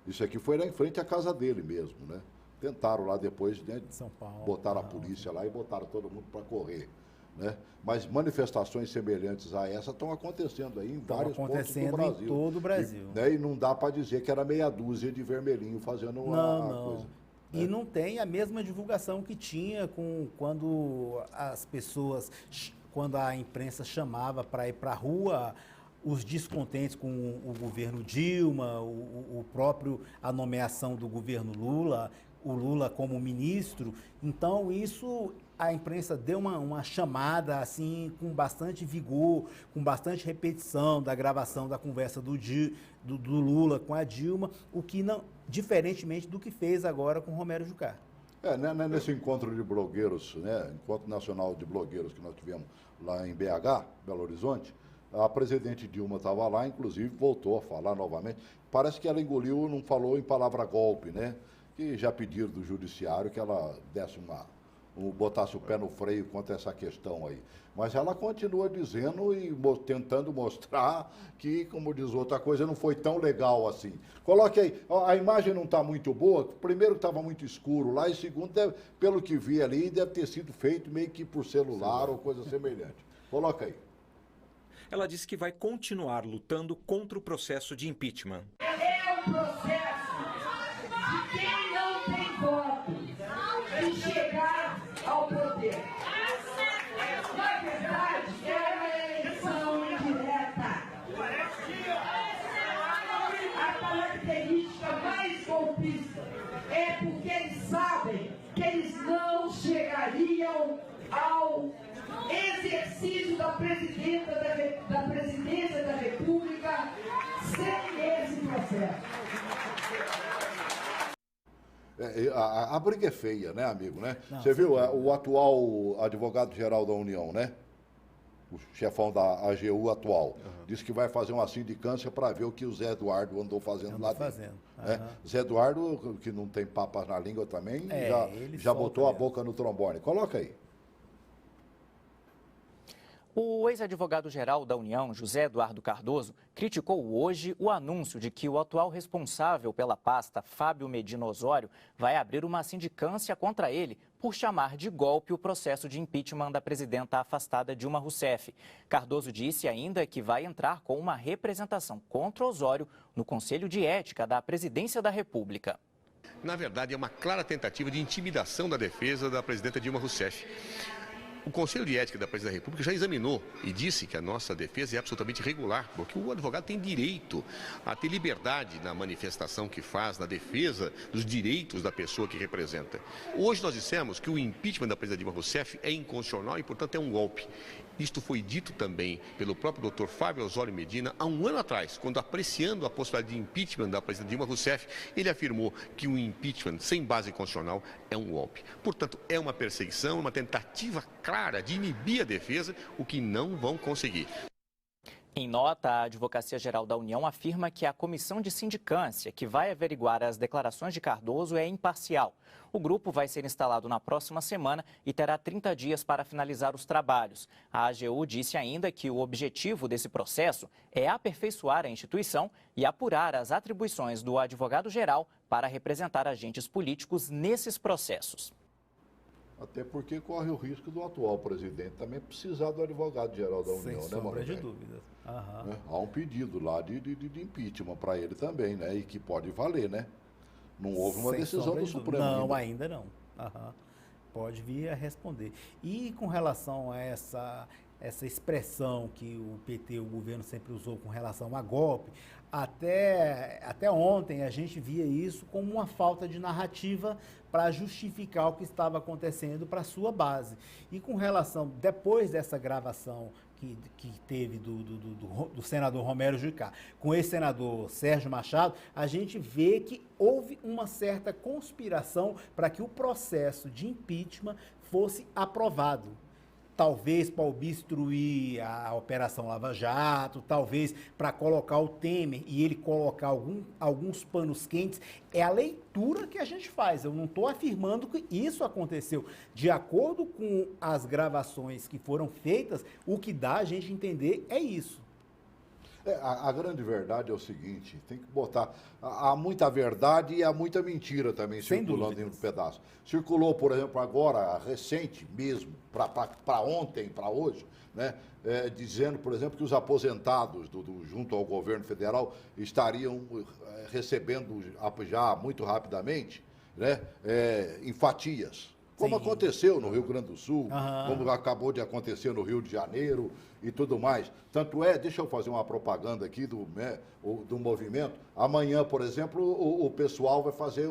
Isso aqui foi lá em frente à casa dele mesmo, né? Tentaram lá depois, né, São Paulo, botaram a polícia lá e botaram todo mundo para correr, né? Mas manifestações semelhantes a essa estão acontecendo aí em vários pontos do Brasil. Em todo o Brasil. E não dá para dizer que era meia dúzia de vermelhinho fazendo uma coisa. E não tem a mesma divulgação que tinha quando as pessoas, quando a imprensa chamava para ir para a rua, os descontentes com o governo Dilma, a nomeação do governo Lula, o Lula como ministro. Então, isso, a imprensa deu uma chamada, assim, com bastante vigor, com bastante repetição da gravação da conversa do Lula com a Dilma, o que não, diferentemente do que fez agora com Romero Jucá. Nesse encontro de blogueiros, né, Encontro Nacional de Blogueiros que nós tivemos lá em BH, Belo Horizonte, a presidente Dilma estava lá, inclusive voltou a falar novamente. Parece que ela engoliu, não falou em palavra golpe, né? Que já pediram do judiciário que ela desse botasse o pé no freio quanto a essa questão aí. Mas ela continua dizendo e tentando mostrar que, como diz outra coisa, não foi tão legal assim. Coloque aí, a imagem não está muito boa, primeiro estava muito escuro lá, e segundo, pelo que vi ali, deve ter sido feito meio que por celular ou coisa semelhante. Coloca aí. Ela disse que vai continuar lutando contra o processo de impeachment. É um processo de quem não tem voto de chegar ao poder. Na verdade, é uma eleição indireta. A característica mais golpista é porque eles sabem que eles não chegariam ao exercício da presidência da República sem esse processo. A briga é feia, né, amigo, né? Você viu o atual advogado-geral da União, né? O chefão da AGU atual, disse que vai fazer uma sindicância para ver o que o Zé Eduardo andou fazendo lá dentro. Zé Eduardo, que não tem papas na língua também, já botou a boca no trombone. Coloca aí. O ex-advogado-geral da União, José Eduardo Cardoso, criticou hoje o anúncio de que o atual responsável pela pasta, Fábio Medina Osório, vai abrir uma sindicância contra ele por chamar de golpe o processo de impeachment da presidenta afastada Dilma Rousseff. Cardoso disse ainda que vai entrar com uma representação contra Osório no Conselho de Ética da Presidência da República. Na verdade, é uma clara tentativa de intimidação da defesa da presidenta Dilma Rousseff. O Conselho de Ética da Presidência da República já examinou e disse que a nossa defesa é absolutamente regular, porque o advogado tem direito a ter liberdade na manifestação que faz, na defesa dos direitos da pessoa que representa. Hoje nós dissemos que o impeachment da presidenta Dilma Rousseff é inconstitucional e, portanto, é um golpe. Isto foi dito também pelo próprio doutor Fábio Osório Medina há um ano atrás, quando, apreciando a possibilidade de impeachment da presidenta Dilma Rousseff, ele afirmou que o impeachment sem base constitucional é um golpe. Portanto, é uma perseguição, uma tentativa clara de inibir a defesa, o que não vão conseguir. Em nota, a Advocacia Geral da União afirma que a comissão de sindicância, que vai averiguar as declarações de Cardoso, é imparcial. O grupo vai ser instalado na próxima semana e terá 30 dias para finalizar os trabalhos. A AGU disse ainda que o objetivo desse processo é aperfeiçoar a instituição e apurar as atribuições do advogado-geral para representar agentes políticos nesses processos. Até porque corre o risco do atual presidente também precisar do advogado-geral da União, Sem né, sombra de dúvidas. Há um pedido lá de impeachment para ele também, né? E que pode valer, né? Não houve uma decisão do Supremo. Não, ainda não. Pode vir a responder. E com relação a essa expressão que o PT, o governo, sempre usou com relação a golpe, até ontem a gente via isso como uma falta de narrativa para justificar o que estava acontecendo para a sua base. E com relação, depois dessa gravação que teve do senador Romero Jucá com esse senador Sérgio Machado, a gente vê que houve uma certa conspiração para que o processo de impeachment fosse aprovado. Talvez para obstruir a Operação Lava Jato, talvez para colocar o Temer e ele colocar alguns panos quentes. É a leitura que a gente faz. Eu não estou afirmando que isso aconteceu. De acordo com as gravações que foram feitas, o que dá a gente entender é isso. A grande verdade é o seguinte, tem que botar, há muita verdade e há muita mentira também circulando em um pedaço. Circulou, por exemplo, agora, recente mesmo, para ontem, para hoje, né, dizendo, por exemplo, que os aposentados junto ao governo federal estariam recebendo já muito rapidamente, né, em fatias. Como aconteceu no Rio Grande do Sul, como acabou de acontecer no Rio de Janeiro e tudo mais. Tanto deixa eu fazer uma propaganda aqui do movimento. Amanhã, por exemplo, o pessoal vai fazer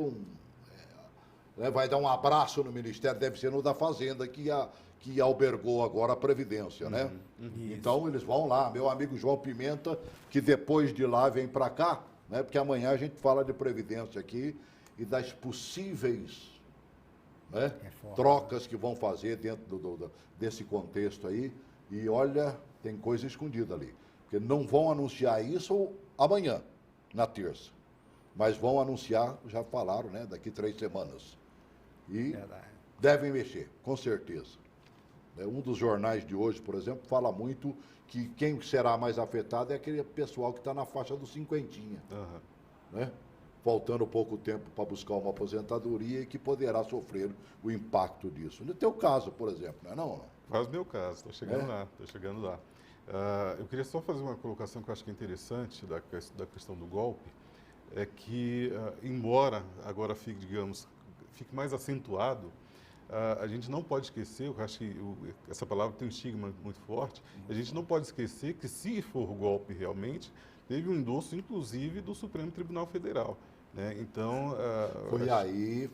vai dar um abraço no Ministério, deve ser no da Fazenda, que albergou agora a Previdência, né? Então eles vão lá, meu amigo João Pimenta, que depois de lá vem para cá, né? Porque amanhã a gente fala de Previdência aqui e das possíveis trocas que vão fazer dentro desse contexto aí. E olha, tem coisa escondida ali. Porque não vão anunciar isso amanhã, na terça. Mas vão anunciar, já falaram, né? Daqui 3 semanas. E devem mexer, com certeza. Um dos jornais de hoje, por exemplo, fala muito que quem será mais afetado é aquele pessoal que está na faixa dos cinquentinha, né? Faltando pouco tempo para buscar uma aposentadoria e que poderá sofrer o impacto disso. No teu caso, por exemplo, não é não? Faz meu caso, estou chegando lá. Eu queria só fazer uma colocação que eu acho que é interessante da questão do golpe, é que, embora agora fique mais acentuado, a gente não pode esquecer, eu acho que essa palavra tem um estigma muito forte, a gente não pode esquecer que, se for golpe realmente, teve um endosso, inclusive, do Supremo Tribunal Federal. Né? Então,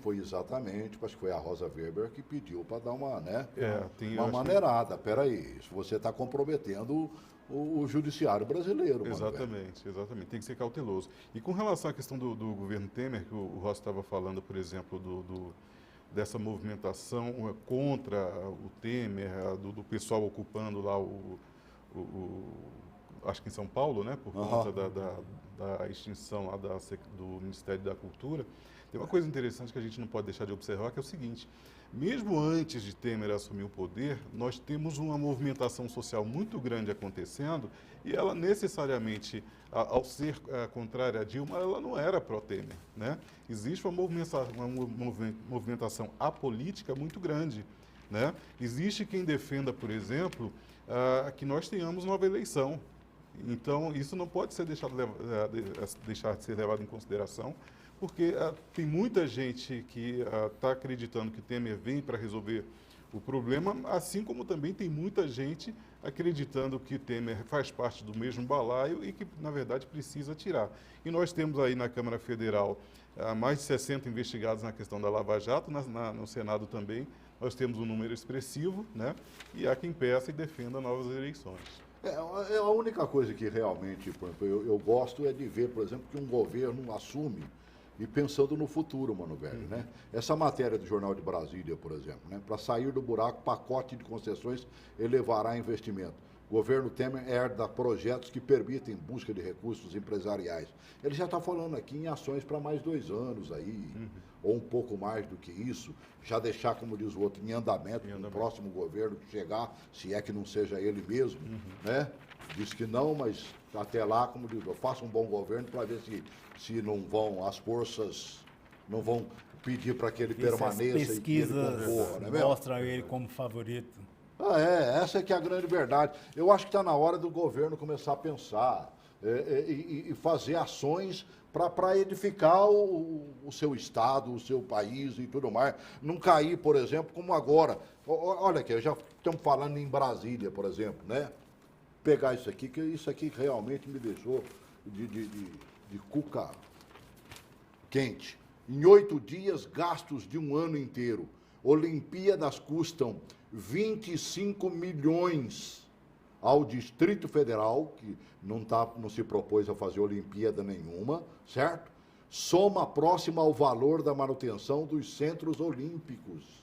foi exatamente, acho que foi a Rosa Weber que pediu para dar uma, né, uma maneirada. Peraí, isso você está comprometendo o judiciário brasileiro. Exatamente. Tem que ser cauteloso. E com relação à questão do governo Temer, que o Rossi estava falando, por exemplo, dessa movimentação contra o Temer, do pessoal ocupando lá acho que em São Paulo, né, por conta da extinção lá do Ministério da Cultura, tem uma coisa interessante que a gente não pode deixar de observar, que é o seguinte: mesmo antes de Temer assumir o poder, nós temos uma movimentação social muito grande acontecendo, e ela necessariamente, ao ser contrária a Dilma, ela não era pró-Temer, né? Existe uma movimentação apolítica muito grande, né? Existe quem defenda, por exemplo, que nós tenhamos nova eleição. Então, isso não pode ser deixar de ser levado em consideração, porque tem muita gente que está acreditando que Temer vem para resolver o problema, assim como também tem muita gente acreditando que Temer faz parte do mesmo balaio e que, na verdade, precisa tirar. E nós temos aí na Câmara Federal mais de 60 investigados na questão da Lava Jato, no Senado também nós temos um número expressivo, né? E há quem peça e defenda novas eleições. A única coisa que realmente, por exemplo, eu gosto é de ver, por exemplo, que um governo assume e pensando no futuro, mano velho, né? Essa matéria do Jornal de Brasília, por exemplo, né? Para sair do buraco, pacote de concessões elevará investimento. Governo Temer herda projetos que permitem busca de recursos empresariais. Ele já está falando aqui em ações para mais 2 anos aí, ou um pouco mais do que isso, já deixar, como diz o outro, em andamento, no próximo governo que chegar, se é que não seja ele mesmo, né? Diz que não, mas até lá, como diz, faça um bom governo para ver se não vão, as forças não vão pedir para que ele permaneça e que ele concorra, né? Mostram ele como favorito. Essa é que é a grande verdade. Eu acho que está na hora do governo começar a pensar e fazer ações para edificar o seu estado, o seu país e tudo mais. Não cair, por exemplo, como agora. Olha aqui, já estamos falando em Brasília, por exemplo, né? Pegar isso aqui, que isso aqui realmente me deixou de cuca quente. Em 8 dias, gastos de um ano inteiro. Olimpíadas custam 25 milhões ao Distrito Federal, que não se propôs a fazer Olimpíada nenhuma, certo? Soma próxima ao valor da manutenção dos centros olímpicos.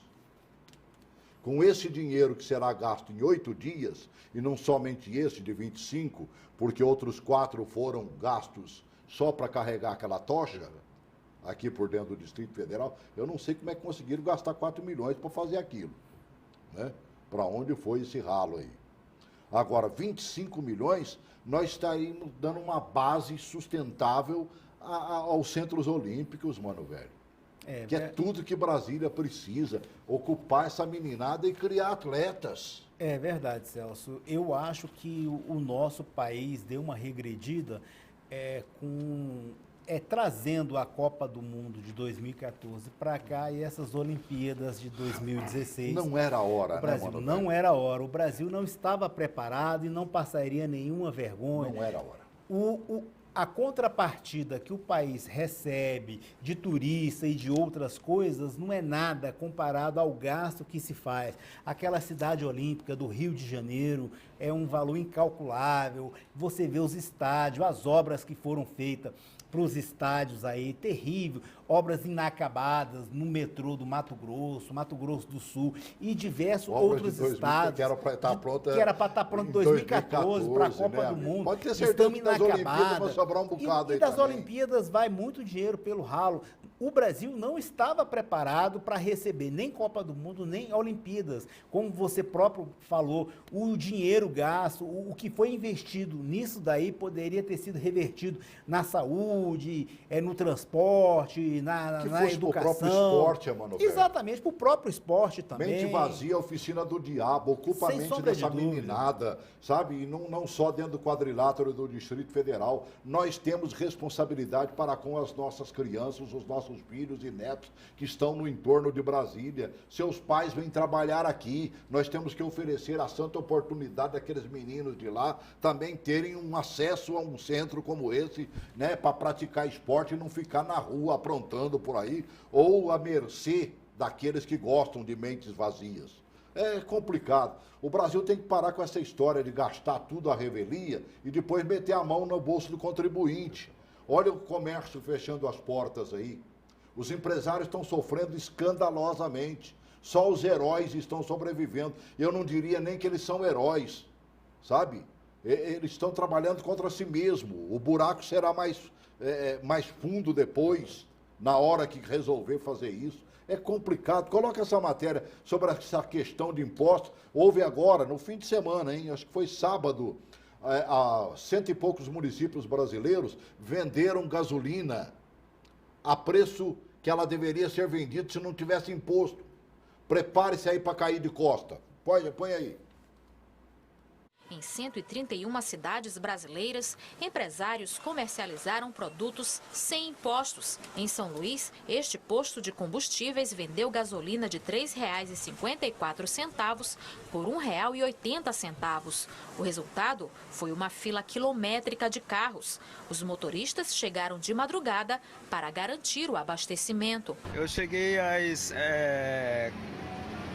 Com esse dinheiro que será gasto em 8 dias, e não somente esse de 25, porque outros 4 foram gastos só para carregar aquela tocha, aqui por dentro do Distrito Federal, eu não sei como é que conseguiram gastar 4 milhões para fazer aquilo, né? Para onde foi esse ralo aí? Agora, 25 milhões, nós estaríamos dando uma base sustentável aos centros olímpicos, mano, velho. Que é tudo que Brasília precisa, ocupar essa meninada e criar atletas. É verdade, Celso. Eu acho que o nosso país deu uma regredida trazendo a Copa do Mundo de 2014 para cá e essas Olimpíadas de 2016. Não era a hora, o Brasil, né, mano? Não era a hora. O Brasil não estava preparado e não passaria nenhuma vergonha. Não era a hora. A contrapartida que o país recebe de turista e de outras coisas não é nada comparado ao gasto que se faz. Aquela cidade olímpica do Rio de Janeiro é um valor incalculável. Você vê os estádios, as obras que foram feitas para os estádios aí, terrível, obras inacabadas no metrô do Mato Grosso do Sul e diversos outros estados. Que era para estar pronta. Que era para estar pronto em 2014 para a Copa do Mundo. Pode ter certeza que das Olimpíadas vai sobrar um bocado aí. E das Olimpíadas vai muito dinheiro pelo ralo. o Brasil não estava preparado para receber nem Copa do Mundo, nem Olimpíadas. Como você próprio falou, o dinheiro gasto, o que foi investido nisso daí poderia ter sido revertido na saúde, no transporte, na educação. Para o próprio esporte, Emanuel. Exatamente, para o próprio esporte também. Mente vazia, oficina do diabo, ocupa a mente dessa meninada, sabe? E não só dentro do quadrilátero do Distrito Federal. Nós temos responsabilidade para com as nossas crianças, os nossos filhos e netos que estão no entorno de Brasília. Seus pais vêm trabalhar aqui. Nós temos que oferecer a santa oportunidade daqueles meninos de lá também terem um acesso a um centro como esse, né, para praticar esporte e não ficar na rua aprontando por aí ou à mercê daqueles que gostam de mentes vazias. É complicado. O Brasil tem que parar com essa história de gastar tudo à revelia e depois meter a mão no bolso do contribuinte. Olha o comércio fechando as portas aí. Os empresários estão sofrendo escandalosamente. Só os heróis estão sobrevivendo. Eu não diria nem que eles são heróis, sabe? Eles estão trabalhando contra si mesmo. O buraco será mais fundo depois, na hora que resolver fazer isso. É complicado. Coloca essa matéria sobre essa questão de impostos. Houve agora, no fim de semana, hein? Acho que foi sábado, 100 e poucos municípios brasileiros venderam gasolina a preço que ela deveria ser vendida se não tivesse imposto. Prepare-se aí para cair de costa. Põe aí. Em 131 cidades brasileiras, empresários comercializaram produtos sem impostos. Em São Luís, este posto de combustíveis vendeu gasolina de R$ 3,54 por R$ 1,80. O resultado foi uma fila quilométrica de carros. Os motoristas chegaram de madrugada para garantir o abastecimento. Eu cheguei às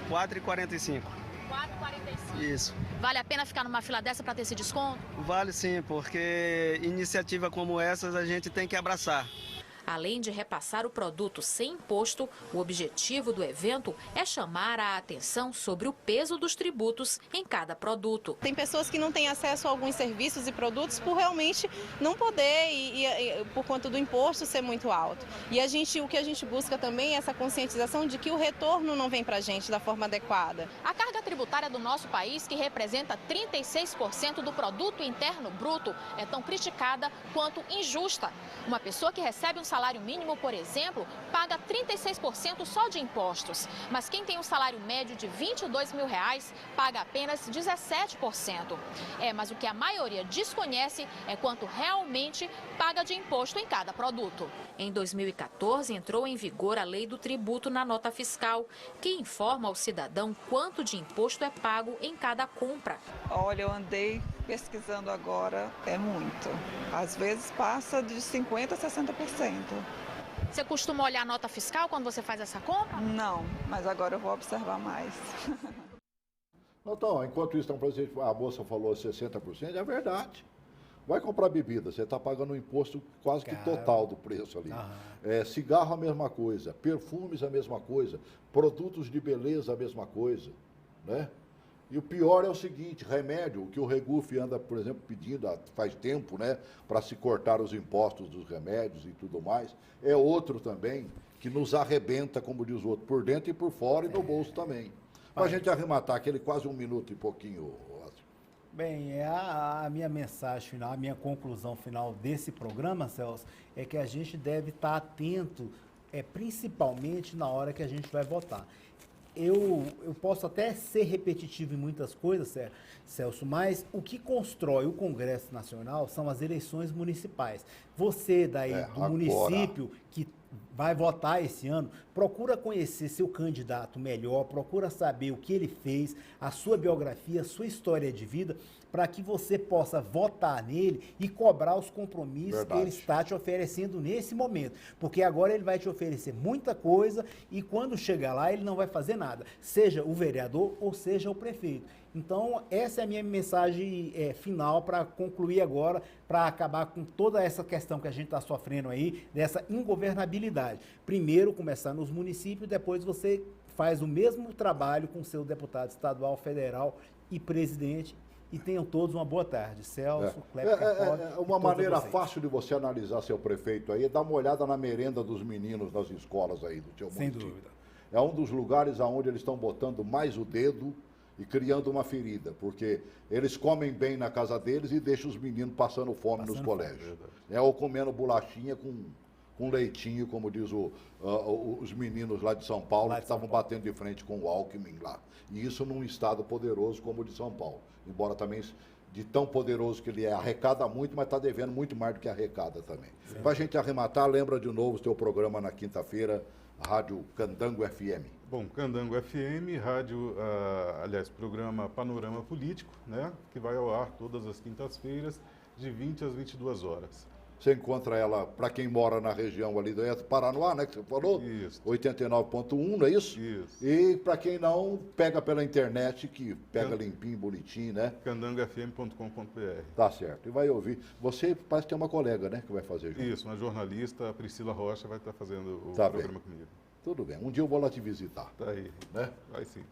4h45. 4,45. Isso. Vale a pena ficar numa fila dessa para ter esse desconto? Vale sim, porque iniciativa como essas a gente tem que abraçar. Além de repassar o produto sem imposto, o objetivo do evento é chamar a atenção sobre o peso dos tributos em cada produto. Tem pessoas que não têm acesso a alguns serviços e produtos por realmente não poder e por conta do imposto ser muito alto. E o que a gente busca também é essa conscientização de que o retorno não vem para a gente da forma adequada. A carga tributária do nosso país, que representa 36% do produto interno bruto, é tão criticada quanto injusta. Uma pessoa que recebe um salário mínimo, por exemplo, paga 36% só de impostos. Mas quem tem um salário médio de R$ 22 mil paga apenas 17%. Mas o que a maioria desconhece é quanto realmente paga de imposto em cada produto. Em 2014, entrou em vigor a Lei do Tributo na Nota Fiscal, que informa ao cidadão quanto de imposto é pago em cada compra. Olha, eu andei pesquisando agora, é muito. Às vezes passa de 50% a 60%. Você costuma olhar a nota fiscal quando você faz essa compra? Não, mas agora eu vou observar mais. Então, enquanto isso, a moça falou 60%, é verdade. Vai comprar bebida, você está pagando um imposto quase que total do preço ali. Cigarro, a mesma coisa. Perfumes, a mesma coisa. Produtos de beleza, a mesma coisa, né? E o pior é o seguinte, remédio, o que o Reguf anda, por exemplo, pedindo faz tempo, né, para se cortar os impostos dos remédios e tudo mais, é outro também que nos arrebenta, como diz o outro, por dentro e por fora e no bolso também. Para a gente arrematar aquele quase 1 minuto e pouquinho. Bem, a minha mensagem final, a minha conclusão final desse programa, Celso, é que a gente deve estar atento, principalmente na hora que a gente vai votar. Eu posso até ser repetitivo em muitas coisas, Celso, mas o que constrói o Congresso Nacional são as eleições municipais. Você daí do município que vai votar esse ano, procura conhecer seu candidato melhor, procura saber o que ele fez, a sua biografia, a sua história de vida, para que você possa votar nele e cobrar os compromissos que ele está te oferecendo nesse momento. Porque agora ele vai te oferecer muita coisa e quando chegar lá ele não vai fazer nada, seja o vereador ou seja o prefeito. Então, essa é a minha mensagem final para concluir agora, para acabar com toda essa questão que a gente está sofrendo aí, dessa ingovernabilidade. Primeiro, começar nos municípios, depois você faz o mesmo trabalho com seu deputado estadual, federal e presidente e tenham todos uma boa tarde. Celso, Kleber Carpov. Uma maneira fácil de você analisar seu prefeito aí é dar uma olhada na merenda dos meninos das escolas aí do seu município. Sem dúvida. É um dos lugares onde eles estão botando mais o dedo e criando uma ferida, porque eles comem bem na casa deles e deixam os meninos passando fome nos colégios. Ou comendo bolachinha com leitinho, como diz os meninos lá de São Paulo, que estavam batendo de frente com o Alckmin lá. E isso num estado poderoso como o de São Paulo. Embora também, de tão poderoso que ele é, arrecada muito, mas está devendo muito mais do que arrecada também. Para a gente arrematar, lembra de novo o seu programa na quinta-feira, Rádio Candango FM. Bom, Candango FM, rádio, programa Panorama Político, né, que vai ao ar todas as quintas-feiras, de 20 às 22 horas. Você encontra ela, para quem mora na região ali do Paranoá, né, que você falou? Isso. 89.1, não é isso? Isso. E para quem não, pega pela internet, que pega limpinho, bonitinho, né? candangofm.com.br. Tá certo. E vai ouvir. Você parece que tem uma colega, né, que vai fazer junto. Isso, uma jornalista, a Priscila Rocha, vai estar fazendo o programa comigo. Tudo bem. Um dia eu vou lá te visitar. Tá aí. Né? Vai sim.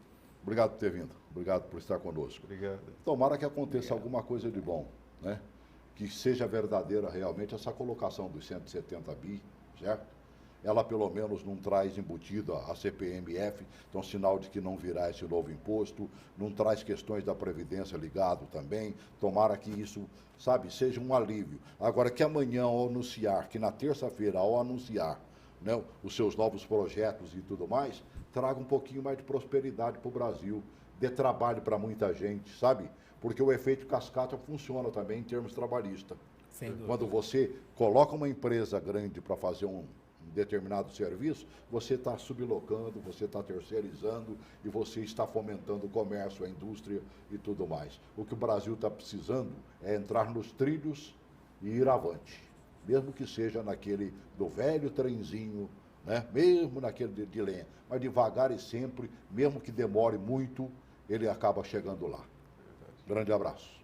Obrigado por ter vindo. Obrigado por estar conosco. Obrigado. Tomara que aconteça alguma coisa de bom, né? Que seja verdadeira realmente essa colocação dos 170 bi, certo? Ela pelo menos não traz embutida a CPMF, então sinal de que não virá esse novo imposto, não traz questões da Previdência ligado também, tomara que isso, sabe, seja um alívio. Agora que amanhã ao anunciar, que na terça-feira ao anunciar, né, os seus novos projetos e tudo mais, traga um pouquinho mais de prosperidade para o Brasil, dê trabalho para muita gente, sabe? Porque o efeito cascata funciona também em termos trabalhistas. Quando você coloca uma empresa grande para fazer um determinado serviço, você está sublocando, você está terceirizando e você está fomentando o comércio, a indústria e tudo mais. O que o Brasil está precisando é entrar nos trilhos e ir avante, mesmo que seja naquele do velho trenzinho, né? Mesmo naquele de lenha, mas devagar e sempre, mesmo que demore muito, ele acaba chegando lá. Grande abraço.